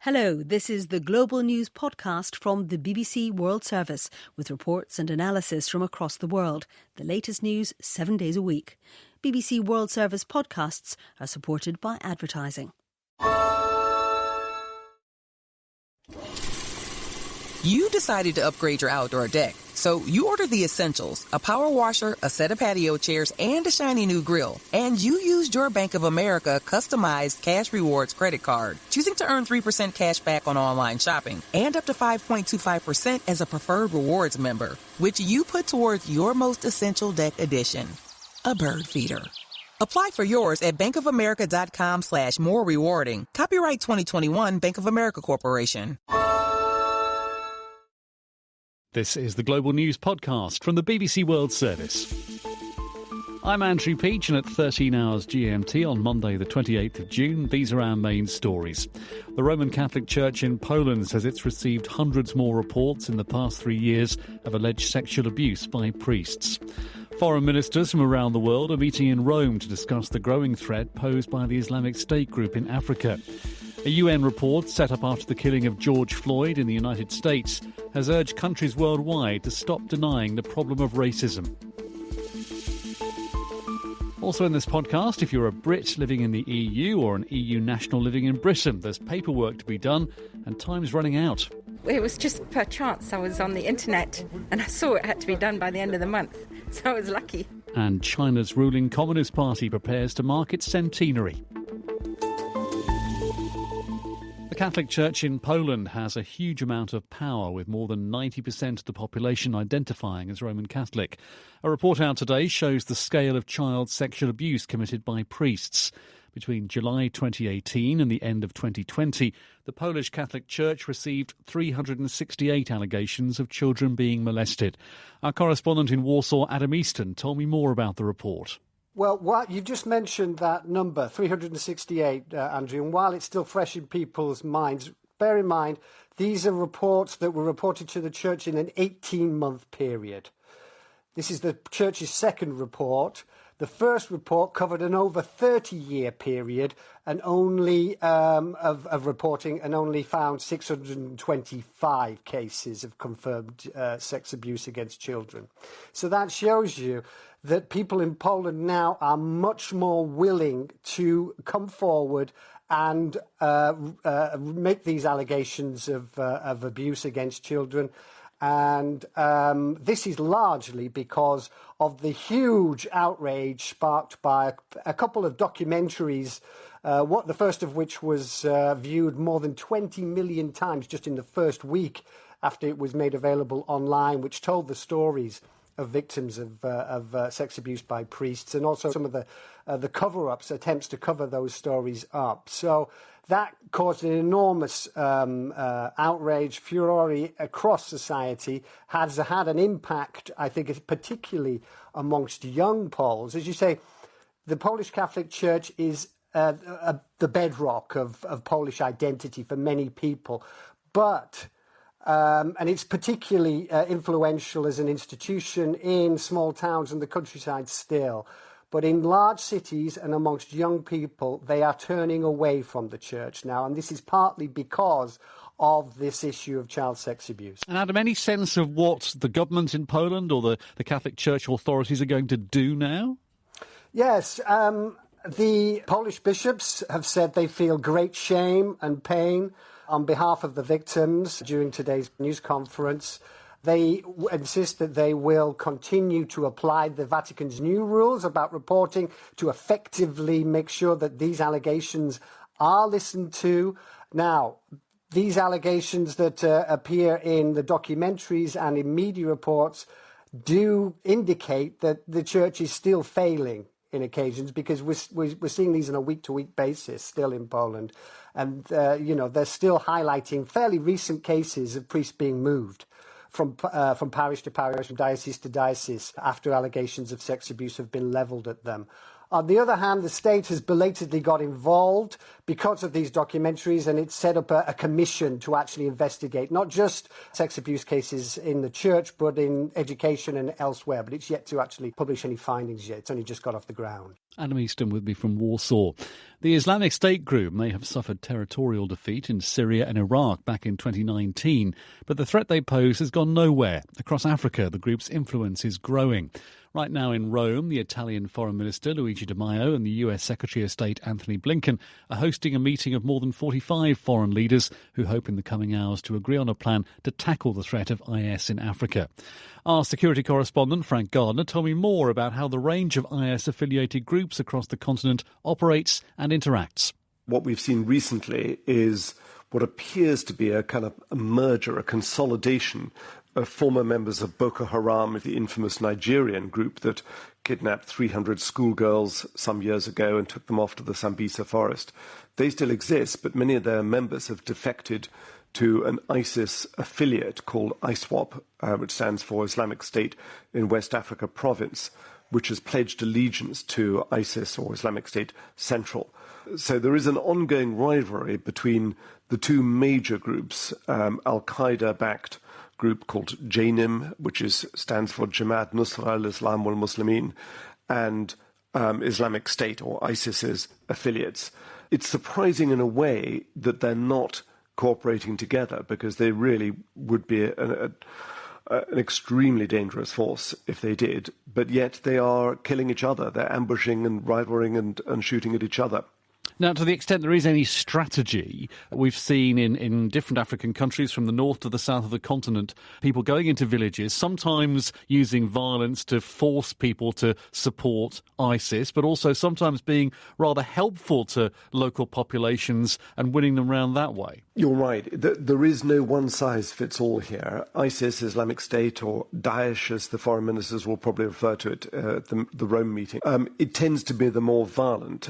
Hello, this is the Global News podcast from the BBC World Service with reports and analysis from across the world. The latest news 7 days a week. BBC World Service podcasts are supported by advertising. You decided to upgrade your outdoor deck, so you ordered the essentials, a power washer, a set of patio chairs, and a shiny new grill. And you used your Bank of America customized Cash Rewards credit card, choosing to earn 3% cash back on online shopping and up to 5.25% as a preferred rewards member, which you put towards your most essential deck addition, a bird feeder. Apply for yours at bankofamerica.com/more rewarding. Copyright 2021 Bank of America Corporation. This is the Global News podcast from the BBC World Service. I'm Andrew Peach, and at 13 hours GMT on Monday the 28th of June, these are our main stories. The Roman Catholic Church in Poland says it's received hundreds more reports in the past 3 years of alleged sexual abuse by priests. Foreign ministers from around the world are meeting in Rome to discuss the growing threat posed by the Islamic State group in Africa. A UN report set up after the killing of George Floyd in the United States has urged countries worldwide to stop denying the problem of racism. Also in this podcast, if you're a Brit living in the EU or an EU national living in Britain, there's paperwork to be done and time's running out. It was just per chance. I was on the internet and I saw it had to be done by the end of the month, so I was lucky. And China's ruling Communist Party prepares to mark its centenary. The Catholic Church in Poland has a huge amount of power, with more than 90% of the population identifying as Roman Catholic. A report out today shows the scale of child sexual abuse committed by priests. Between July 2018 and the end of 2020, the Polish Catholic Church received 368 allegations of children being molested. Our correspondent in Warsaw, Adam Easton, told me more about the report. Well, you just mentioned that number, 368, Andrew, and while it's still fresh in people's minds, bear in mind, these are reports that were reported to the Church in an 18-month period. This is the Church's second report. The first report covered an over 30-year period and only of reporting, and only found 625 cases of confirmed sex abuse against children. So that shows you that people in Poland now are much more willing to come forward and make these allegations of abuse against children. And this is largely because of the huge outrage sparked by a couple of documentaries, the first of which was viewed more than 20 million times just in the first week after it was made available online, which told the stories of victims of sex abuse by priests, and also some of the cover-ups, attempts to cover those stories up. So that caused an enormous outrage, furore across society, has had an impact, I think, particularly amongst young Poles. As you say, the Polish Catholic Church is the bedrock of Polish identity for many people, but and it's particularly influential as an institution in small towns and the countryside still. But in large cities and amongst young people, they are turning away from the church now. And this is partly because of this issue of child sex abuse. And Adam, any sense of what the government in Poland or the Catholic Church authorities are going to do now? Yes, the Polish bishops have said they feel great shame and pain on behalf of the victims during today's news conference. They insist that they will continue to apply the Vatican's new rules about reporting to effectively make sure that these allegations are listened to. Now, these allegations that appear in the documentaries and in media reports do indicate that the church is still failing in occasions, because we're seeing these on a week-to-week basis still in Poland. And, they're still highlighting fairly recent cases of priests being moved from parish to parish, from diocese to diocese, after allegations of sex abuse have been levelled at them. On the other hand, the state has belatedly got involved because of these documentaries, and it's set up a commission to actually investigate not just sex abuse cases in the church, but in education and elsewhere. But it's yet to actually publish any findings yet. It's only just got off the ground. Adam Easton with me from Warsaw. The Islamic State group may have suffered territorial defeat in Syria and Iraq back in 2019, but the threat they pose has gone nowhere. Across Africa, the group's influence is growing. Right now in Rome, the Italian Foreign Minister Luigi Di Maio and the US Secretary of State Anthony Blinken are hosting a meeting of more than 45 foreign leaders who hope in the coming hours to agree on a plan to tackle the threat of IS in Africa. Our security correspondent Frank Gardner told me more about how the range of IS-affiliated groups across the continent operates and interacts. What we've seen recently is what appears to be a kind of a merger, a consolidation of former members of Boko Haram, the infamous Nigerian group that kidnapped 300 schoolgirls some years ago and took them off to the Sambisa forest. They still exist, but many of their members have defected to an ISIS affiliate called ISWAP, which stands for Islamic State in West Africa Province, which has pledged allegiance to ISIS or Islamic State Central. So there is an ongoing rivalry between the two major groups, Al-Qaeda-backed group called JNIM, which stands for Jamaat Nusra al-Islam wal-Muslimin, and Islamic State or ISIS's affiliates. It's surprising in a way that they're not cooperating together, because they really would be an extremely dangerous force if they did, but yet they are killing each other. They're ambushing and rivaling and shooting at each other. Now, to the extent there is any strategy, we've seen in different African countries from the north to the south of the continent, people going into villages, sometimes using violence to force people to support ISIS, but also sometimes being rather helpful to local populations and winning them round that way. You're right. There is no one-size-fits-all here. ISIS, Islamic State, or Daesh, as the foreign ministers will probably refer to it at the Rome meeting, it tends to be the more violent.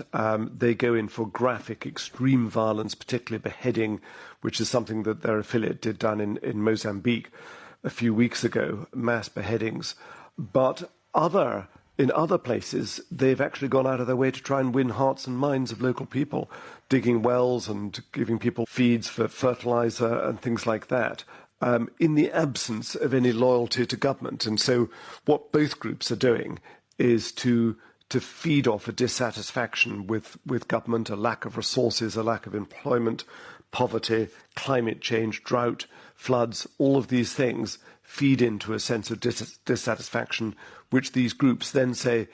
They go in for graphic, extreme violence, particularly beheading, which is something that their affiliate did down in Mozambique a few weeks ago, mass beheadings. But in other places, they've actually gone out of their way to try and win hearts and minds of local people, digging wells and giving people feeds for fertilizer and things like that, in the absence of any loyalty to government. And so what both groups are doing is to feed off a dissatisfaction with government, a lack of resources, a lack of employment, poverty, climate change, drought, floods. All of these things feed into a sense of dissatisfaction, which these groups then say,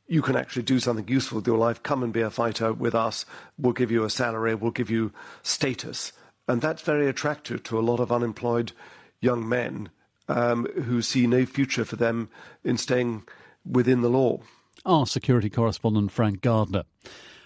you can actually do something useful with your life, come and be a fighter with us, we'll give you a salary, we'll give you status. And that's very attractive to a lot of unemployed young men who see no future for them in staying within the law. Our security correspondent Frank Gardner.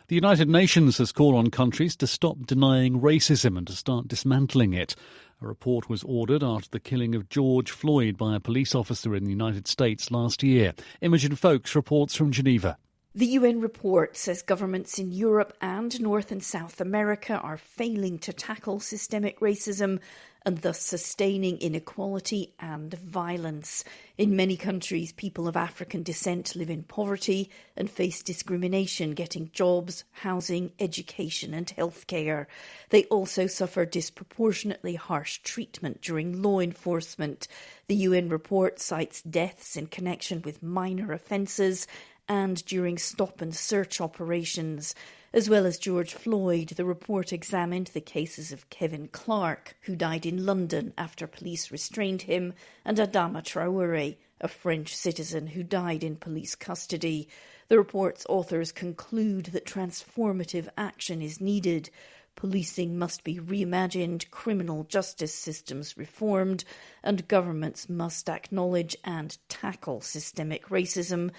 The United Nations has called on countries to stop denying racism and to start dismantling it. A report was ordered after the killing of George Floyd by a police officer in the United States last year. Imogen Foulkes reports from Geneva. The UN report says governments in Europe and North and South America are failing to tackle systemic racism and thus sustaining inequality and violence. In many countries, people of African descent live in poverty and face discrimination getting jobs, housing, education and healthcare. They also suffer disproportionately harsh treatment during law enforcement. The UN report cites deaths in connection with minor offences and during stop and search operations. As well as George Floyd, the report examined the cases of Kevin Clark, who died in London after police restrained him, and Adama Traoré, a French citizen who died in police custody. The report's authors conclude that transformative action is needed. Policing must be reimagined, criminal justice systems reformed, and governments must acknowledge and tackle systemic racism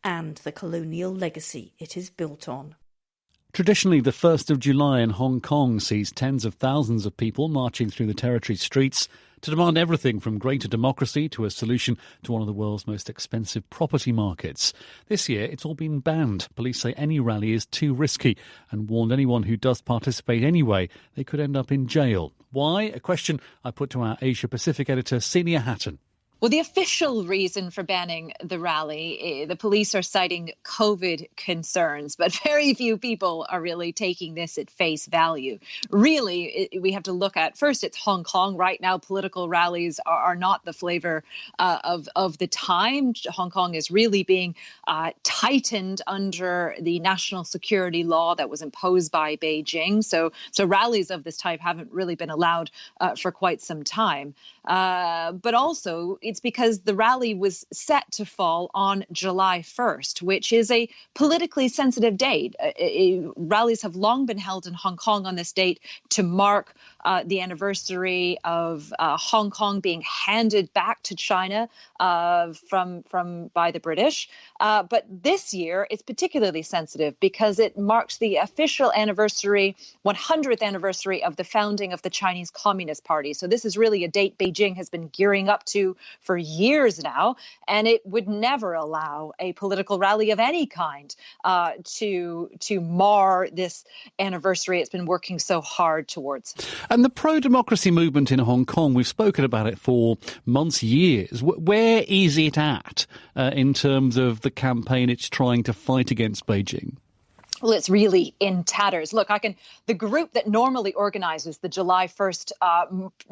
and the colonial legacy it is built on. Traditionally, the 1st of July in Hong Kong sees tens of thousands of people marching through the territory's streets to demand everything from greater democracy to a solution to one of the world's most expensive property markets. This year, it's all been banned. Police say any rally is too risky and warned anyone who does participate anyway, they could end up in jail. Why? A question I put to our Asia-Pacific editor, Senior Hatton. Well, the official reason for banning the rally, the police are citing COVID concerns, but very few people are really taking this at face value. Really, we have to look at, first, it's Hong Kong. Right now, political rallies are not the flavor of the time. Hong Kong is really being tightened under the national security law that was imposed by Beijing. So rallies of this type haven't really been allowed for quite some time. But also, it's because the rally was set to fall on July 1st, which is a politically sensitive date. Rallies have long been held in Hong Kong on this date to mark the anniversary of Hong Kong being handed back to China by the British. But this year, it's particularly sensitive because it marks the official 100th anniversary of the founding of the Chinese Communist Party. So this is really a date Beijing has been gearing up to for years now, and it would never allow a political rally of any kind to mar this anniversary it's been working so hard towards. And the pro-democracy movement in Hong Kong, we've spoken about it for months, years. Where is it at in terms of the campaign it's trying to fight against Beijing? Well, it's really in tatters. Look, the group that normally organizes the July 1st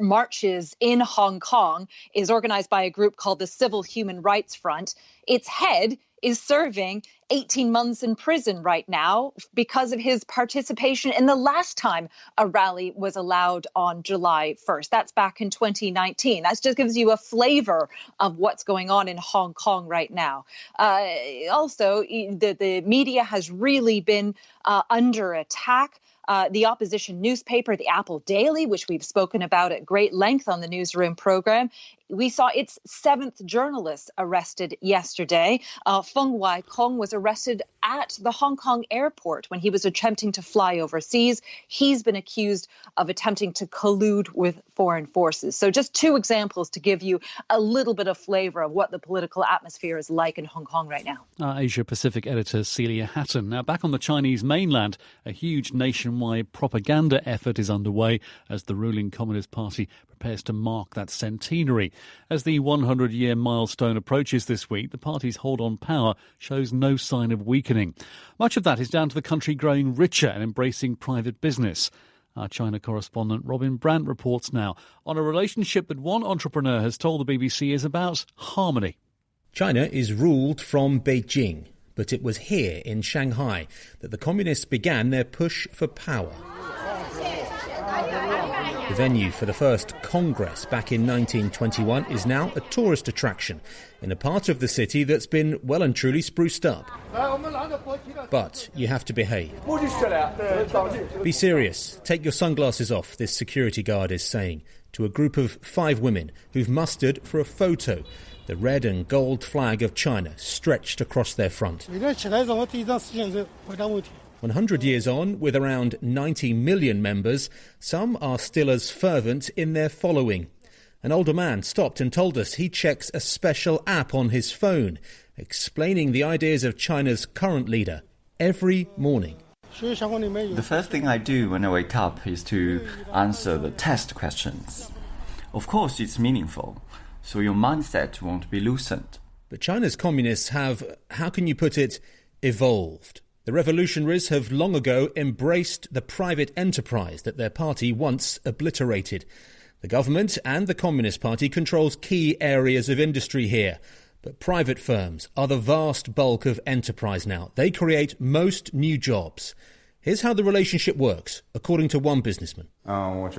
marches in Hong Kong is organized by a group called the Civil Human Rights Front. Its head is serving 18 months in prison right now because of his participation in the last time a rally was allowed on July 1st. That's back in 2019. That just gives you a flavor of what's going on in Hong Kong right now. Also, the media has really been under attack. The opposition newspaper, the Apple Daily, which we've spoken about at great length on the Newsroom program, we saw its 7th journalist arrested yesterday. Feng Wai-kong was arrested at the Hong Kong airport when he was attempting to fly overseas. He's been accused of attempting to collude with foreign forces. So just two examples to give you a little bit of flavour of what the political atmosphere is like in Hong Kong right now. Asia Pacific editor Celia Hatton. Now, back on the Chinese mainland, a huge nationwide propaganda effort is underway as the ruling Communist Party prepares to mark that centenary. As the 100-year milestone approaches this week, the party's hold on power shows no sign of weakening. Much of that is down to the country growing richer and embracing private business. Our China correspondent Robin Brandt reports now on a relationship that one entrepreneur has told the BBC is about harmony. China is ruled from Beijing, but it was here in Shanghai that the communists began their push for power. The venue for the first Congress back in 1921 is now a tourist attraction in a part of the city that's been well and truly spruced up. But you have to behave. Be serious. Take your sunglasses off, this security guard is saying to a group of 5 women who've mustered for a photo, the red and gold flag of China stretched across their front. 100 years on, with around 90 million members, some are still as fervent in their following. An older man stopped and told us he checks a special app on his phone, explaining the ideas of China's current leader every morning. The first thing I do when I wake up is to answer the test questions. Of course, it's meaningful, so your mindset won't be loosened. But China's communists have, how can you put it, evolved. The revolutionaries have long ago embraced the private enterprise that their party once obliterated. The government and the Communist Party controls key areas of industry here. But private firms are the vast bulk of enterprise now. They create most new jobs. Here's how the relationship works, according to one businessman. I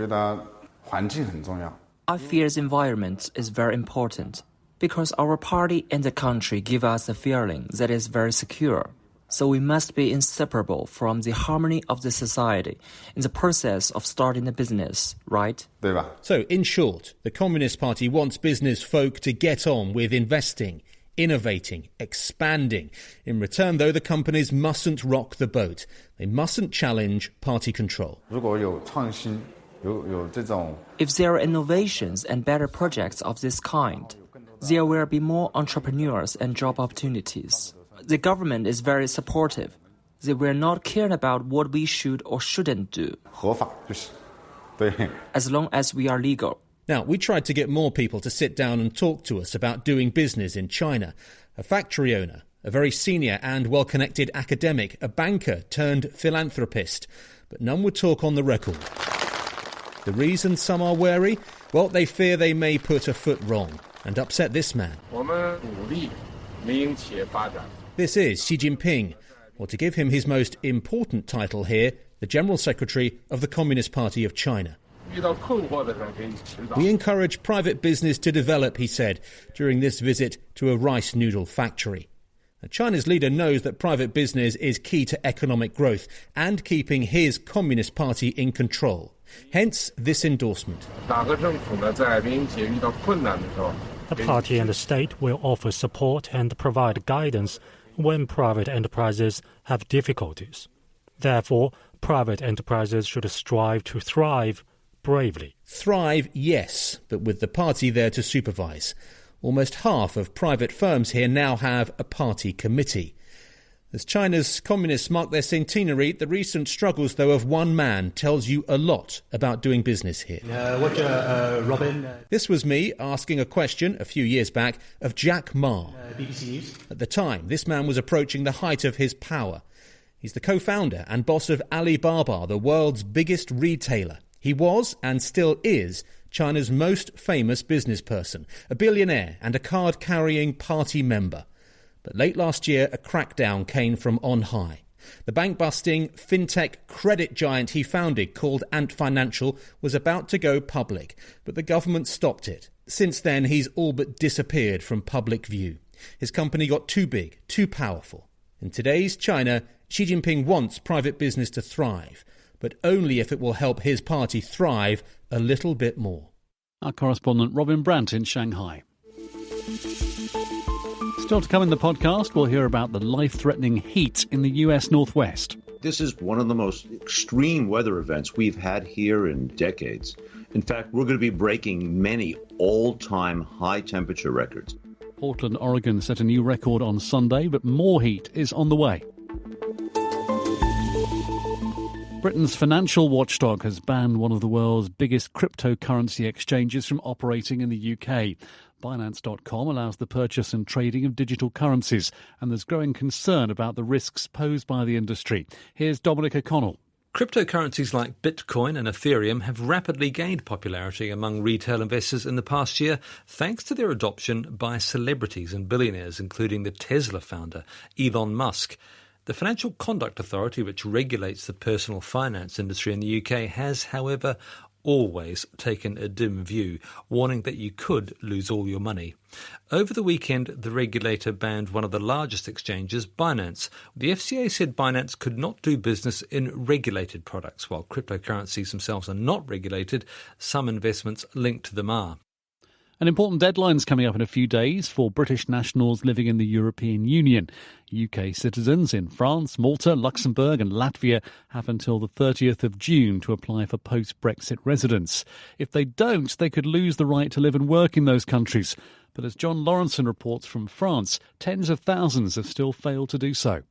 feel the environment is very important because our party and the country give us a feeling that is very secure. So we must be inseparable from the harmony of the society in the process of starting a business, right? So, in short, the Communist Party wants business folk to get on with investing, innovating, expanding. In return, though, the companies mustn't rock the boat. They mustn't challenge party control. If there are innovations and better projects of this kind, there will be more entrepreneurs and job opportunities. The government is very supportive. They will not care about what we should or shouldn't do. As long as we are legal. Now, we tried to get more people to sit down and talk to us about doing business in China. A factory owner, a very senior and well-connected academic, a banker turned philanthropist. But none would talk on the record. The reason some are wary? Well, they fear they may put a foot wrong and upset this man. This is Xi Jinping, or to give him his most important title here, the General Secretary of the Communist Party of China. We encourage private business to develop, he said, during this visit to a rice noodle factory. Now, China's leader knows that private business is key to economic growth and keeping his Communist Party in control. Hence this endorsement. The party and the state will offer support and provide guidance when private enterprises have difficulties. Therefore, private enterprises should strive to thrive bravely. Thrive, yes, but with the party there to supervise. Almost half of private firms here now have a party committee. As China's communists mark their centenary, the recent struggles, though, of one man tells you a lot about doing business here. Robin? This was me asking a question a few years back of Jack Ma. BBC News. At the time, this man was approaching the height of his power. He's the co-founder and boss of Alibaba, the world's biggest retailer. He was, and still is, China's most famous business person, a billionaire and a card-carrying party member. But late last year, a crackdown came from on high. The bank-busting fintech credit giant he founded, called Ant Financial, was about to go public, but the government stopped it. Since then, he's all but disappeared from public view. His company got too big, too powerful. In today's China, Xi Jinping wants private business to thrive, but only if it will help his party thrive a little bit more. Our correspondent Robin Brandt in Shanghai. Still to come in the podcast, we'll hear about the life-threatening heat in the US Northwest. This is one of the most extreme weather events we've had here in decades. In fact, we're going to be breaking many all-time high-temperature records. Portland, Oregon set a new record on Sunday, but more heat is on the way. Britain's financial watchdog has banned one of the world's biggest cryptocurrency exchanges from operating in the UK. Binance.com allows the purchase and trading of digital currencies, and there's growing concern about the risks posed by the industry. Here's Dominic O'Connell. Cryptocurrencies like Bitcoin and Ethereum have rapidly gained popularity among retail investors in the past year, thanks to their adoption by celebrities and billionaires, including the Tesla founder, Elon Musk. The Financial Conduct Authority, which regulates the personal finance industry in the UK, has, however, always taken a dim view, warning that you could lose all your money. Over the weekend, the regulator banned one of the largest exchanges, Binance. The FCA said Binance could not do business in regulated products. While cryptocurrencies themselves are not regulated, some investments linked to them are. An important deadline's coming up in a few days for British nationals living in the European Union. UK citizens in France, Malta, Luxembourg and Latvia have until the 30th of June to apply for post-Brexit residence. If they don't, they could lose the right to live and work in those countries. But as John Lawrenson reports from France, tens of thousands have still failed to do so.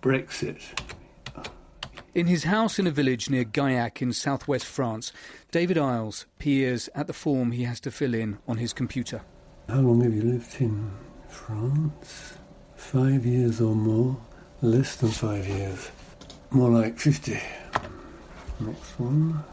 /Brexit. In his house in a village near Gaillac in southwest France, David Isles peers at the form he has to fill in on his computer. How long have you lived in France? 5 years or more? Less than 5 years. More like 50. Next one.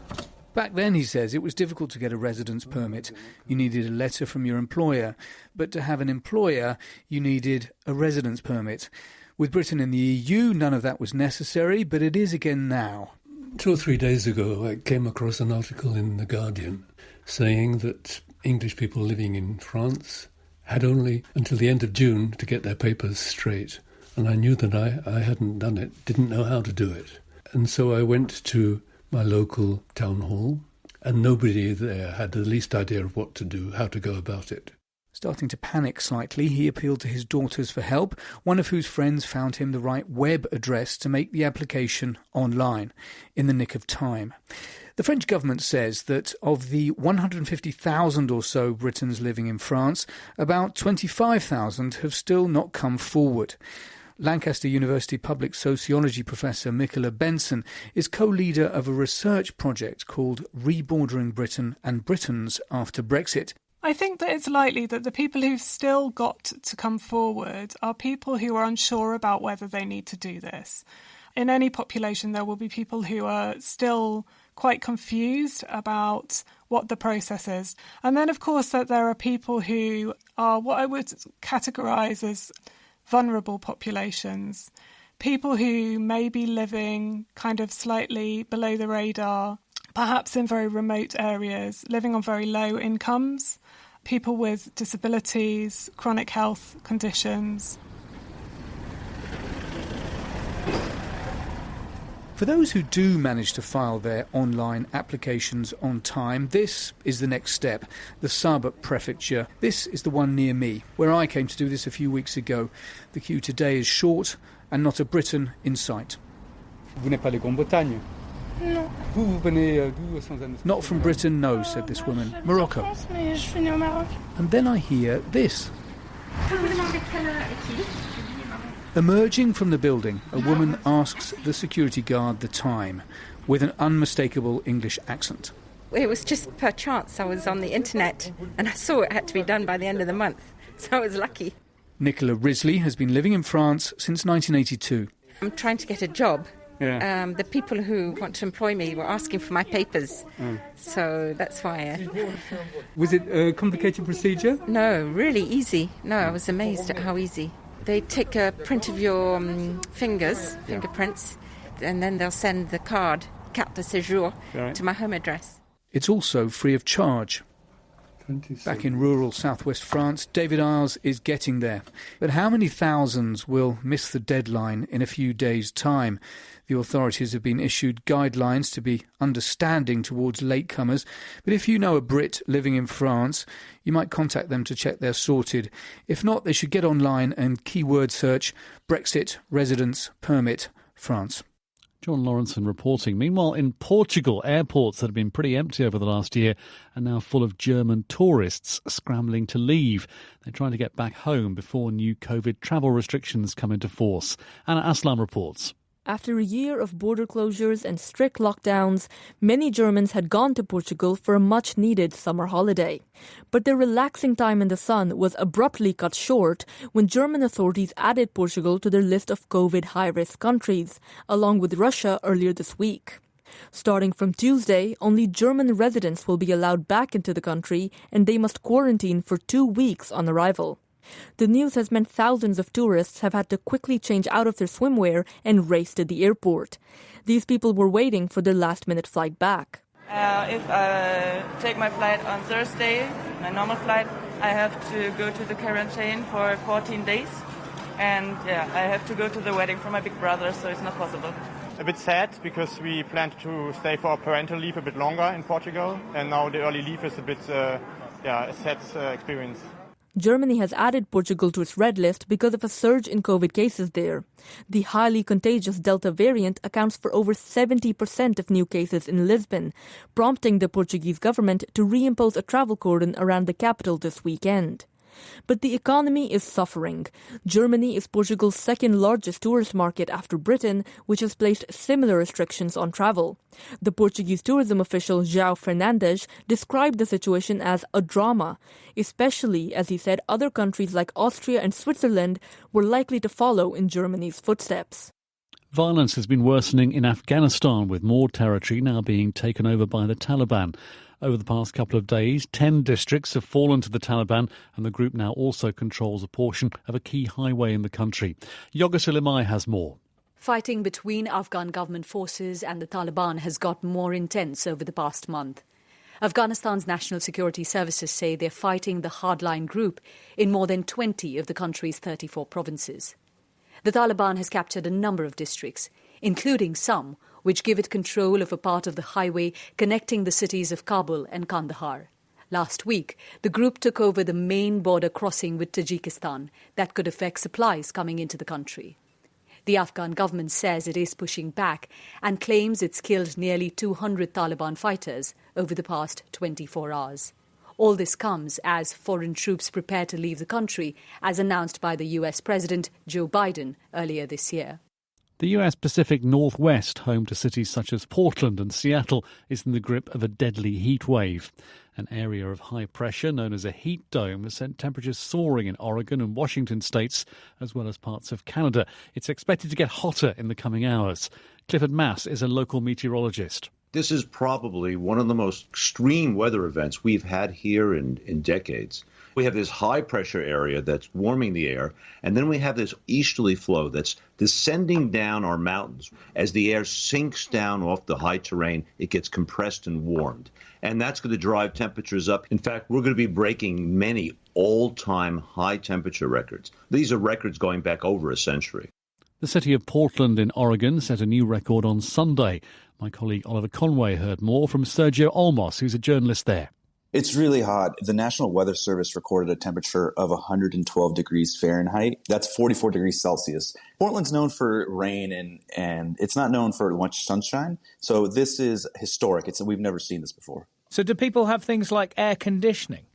Back then, he says, it was difficult to get a residence permit. You needed a letter from your employer. But to have an employer, you needed a residence permit. With Britain in the EU, none of that was necessary, but it is again now. 2 or 3 days ago, I came across an article in The Guardian saying that English people living in France had only until the end of June to get their papers straight. And I knew that I hadn't done it, didn't know how to do it. And so I went to my local town hall, and nobody there had the least idea of what to do, how to go about it. Starting to panic slightly, he appealed to his daughters for help, one of whose friends found him the right web address to make the application online in the nick of time. The French government says that of the 150,000 or so Britons living in France, about 25,000 have still not come forward. Lancaster University public sociology professor Nicola Benson is co-leader of a research project called Rebordering Britain and Britons After Brexit. I think that it's likely that the people who've still got to come forward are people who are unsure about whether they need to do this. In any population, there will be people who are still quite confused about what the process is. And then, of course, that there are people who are what I would categorise as vulnerable populations, people who may be living kind of slightly below the radar, perhaps in very remote areas, living on very low incomes, people with disabilities, chronic health conditions. For those who do manage to file their online applications on time, this is the next step, the Sarbot Prefecture. This is the one near me, where I came to do this a few weeks ago. The queue today is short and not a Briton in sight. Vous n'êtes pas de Grande-Bretagne? No. Vous venez d'où sans indiscrétion? Not from Britain, no, said this woman. Morocco. And then I hear this. Emerging from the building, a woman asks the security guard the time, with an unmistakable English accent. It was just per chance. I was on the internet and I saw it had to be done by the end of the month, so I was lucky. Nicola Risley has been living in France since 1982. I'm trying to get a job. Yeah. The people who want to employ me were asking for my papers, so that's why. Was it a complicated procedure? No, really easy. No, I was amazed at how easy. They take a print of your fingerprints, and then they'll send the card, carte de séjour, to my home address. It's also free of charge. Back in rural southwest France, David Isles is getting there. But how many thousands will miss the deadline in a few days' time? The authorities have been issued guidelines to be understanding towards latecomers. But if you know a Brit living in France, you might contact them to check they're sorted. If not, they should get online and keyword search Brexit residence permit France. John Lawrenson reporting. Meanwhile, in Portugal, airports that have been pretty empty over the last year are now full of German tourists scrambling to leave. They're trying to get back home before new COVID travel restrictions come into force. Anna Aslam reports. After a year of border closures and strict lockdowns, many Germans had gone to Portugal for a much-needed summer holiday. But their relaxing time in the sun was abruptly cut short when German authorities added Portugal to their list of COVID high-risk countries, along with Russia earlier this week. Starting from Tuesday, only German residents will be allowed back into the country, and they must quarantine for 2 weeks on arrival. The news has meant thousands of tourists have had to quickly change out of their swimwear and race to the airport. These people were waiting for their last-minute flight back. If I take my flight on Thursday, my normal flight, I have to go to the quarantine for 14 days. And I have to go to the wedding for my big brother, so it's not possible. A bit sad because we planned to stay for our parental leave a bit longer in Portugal, and now the early leave is a bit a sad experience. Germany has added Portugal to its red list because of a surge in COVID cases there. The highly contagious Delta variant accounts for over 70% of new cases in Lisbon, prompting the Portuguese government to reimpose a travel cordon around the capital this weekend. But the economy is suffering. Germany is Portugal's second largest tourist market after Britain, which has placed similar restrictions on travel. The Portuguese tourism official João Fernandes described the situation as a drama, especially as he said other countries like Austria and Switzerland were likely to follow in Germany's footsteps. Violence has been worsening in Afghanistan, with more territory now being taken over by the Taliban. Over the past couple of days, 10 districts have fallen to the Taliban, and the group now also controls a portion of a key highway in the country. Yoga Suleimai has more. Fighting between Afghan government forces and the Taliban has got more intense over the past month. Afghanistan's national security services say they're fighting the hardline group in more than 20 of the country's 34 provinces. The Taliban has captured a number of districts, including some which give it control of a part of the highway connecting the cities of Kabul and Kandahar. Last week, the group took over the main border crossing with Tajikistan that could affect supplies coming into the country. The Afghan government says it is pushing back and claims it's killed nearly 200 Taliban fighters over the past 24 hours. All this comes as foreign troops prepare to leave the country, as announced by the US President Joe Biden earlier this year. The US Pacific Northwest, home to cities such as Portland and Seattle, is in the grip of a deadly heat wave. An area of high pressure known as a heat dome has sent temperatures soaring in Oregon and Washington states, as well as parts of Canada. It's expected to get hotter in the coming hours. Clifford Mass is a local meteorologist. This is probably one of the most extreme weather events we've had here in decades. We have this high pressure area that's warming the air, and then we have this easterly flow that's descending down our mountains. As the air sinks down off the high terrain, it gets compressed and warmed. And that's going to drive temperatures up. In fact, we're going to be breaking many all-time high temperature records. These are records going back over a century. The city of Portland in Oregon set a new record on Sunday. My colleague Oliver Conway heard more from Sergio Olmos, who's a journalist there. It's really hot. The National Weather Service recorded a temperature of 112 degrees Fahrenheit. That's 44 degrees Celsius. Portland's known for rain and it's not known for much sunshine. So this is historic. We've never seen this before. So do people have things like air conditioning?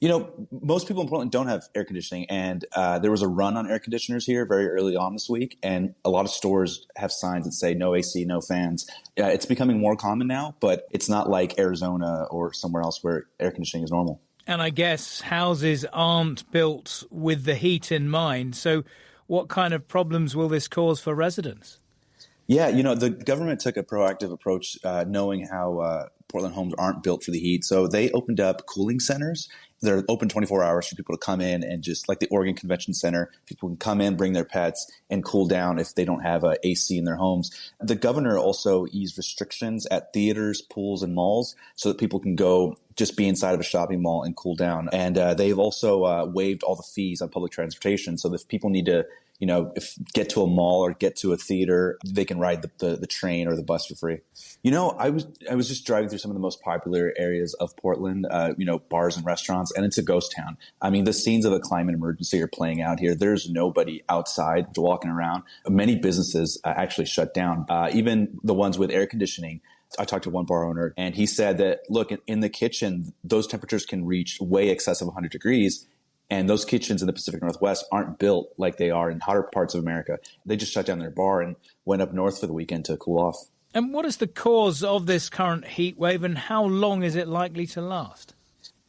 You know, most people in Portland don't have air conditioning, and there was a run on air conditioners here very early on this week, and a lot of stores have signs that say no AC, no fans. It's becoming more common now, but it's not like Arizona or somewhere else where air conditioning is normal. And I guess houses aren't built with the heat in mind, so what kind of problems will this cause for residents? Yeah, you know, the government took a proactive approach knowing how Portland homes aren't built for the heat. So they opened up cooling centers. They're open 24 hours for people to come in and just like the Oregon Convention Center, people can come in, bring their pets and cool down if they don't have AC in their homes. The governor also eased restrictions at theaters, pools, and malls so that people can go just be inside of a shopping mall and cool down. And they've also waived all the fees on public transportation. So that if people need to, you know, get to a mall or get to a theater, they can ride the train or the bus for free. You know, I was just driving through some of the most popular areas of Portland, you know, bars and restaurants, and it's a ghost town. I mean, the scenes of a climate emergency are playing out here. There's nobody outside walking around. Many businesses actually shut down, even the ones with air conditioning. I talked to one bar owner, and he said that, look, in the kitchen, those temperatures can reach way excess of 100 degrees. And those kitchens in the Pacific Northwest aren't built like they are in hotter parts of America. They just shut down their bar and went up north for the weekend to cool off. And what is the cause of this current heat wave, and how long is it likely to last?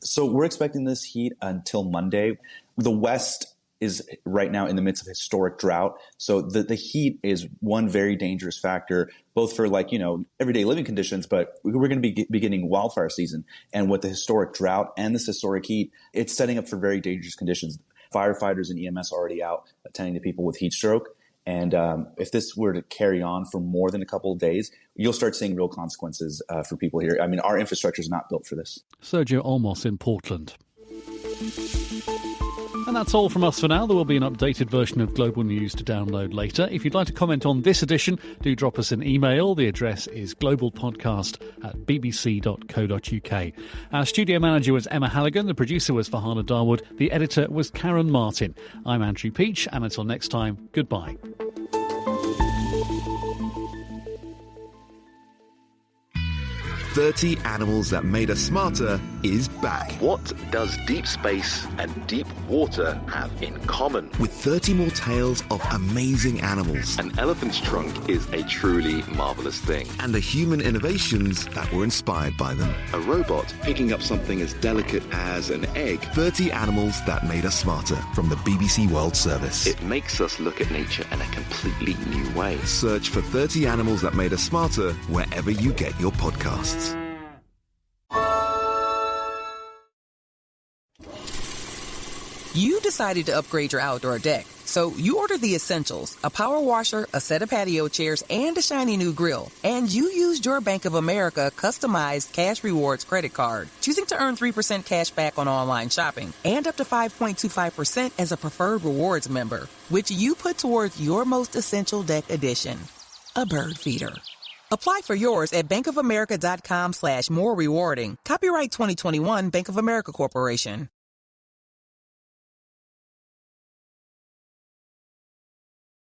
So we're expecting this heat until Monday. The West is right now in the midst of historic drought. So the heat is one very dangerous factor, both for like, you know, everyday living conditions, but we're going to be beginning wildfire season. And with the historic drought and this historic heat, it's setting up for very dangerous conditions. Firefighters and EMS are already out attending to people with heat stroke. And if this were to carry on for more than a couple of days, you'll start seeing real consequences for people here. I mean, our infrastructure is not built for this. Sergio Olmos in Portland. And that's all from us for now. There will be an updated version of Global News to download later. If you'd like to comment on this edition, do drop us an email. The address is globalpodcast@bbc.co.uk. Our studio manager was Emma Halligan. The producer was Farhana Darwood. The editor was Karen Martin. I'm Andrew Peach, and until next time, goodbye. 30 Animals That Made Us Smarter is back. What does deep space and deep water have in common? With 30 more tales of amazing animals. An elephant's trunk is a truly marvelous thing. And the human innovations that were inspired by them. A robot picking up something as delicate as an egg. 30 Animals That Made Us Smarter from the BBC World Service. It makes us look at nature in a completely new way. Search for 30 Animals That Made Us Smarter wherever you get your podcasts. You decided to upgrade your outdoor deck, so you ordered the essentials, a power washer, a set of patio chairs, and a shiny new grill. And you used your Bank of America customized Cash Rewards credit card, choosing to earn 3% cash back on online shopping and up to 5.25% as a preferred rewards member, which you put towards your most essential deck addition, a bird feeder. Apply for yours at bankofamerica.com/more rewarding. Copyright 2021 Bank of America Corporation.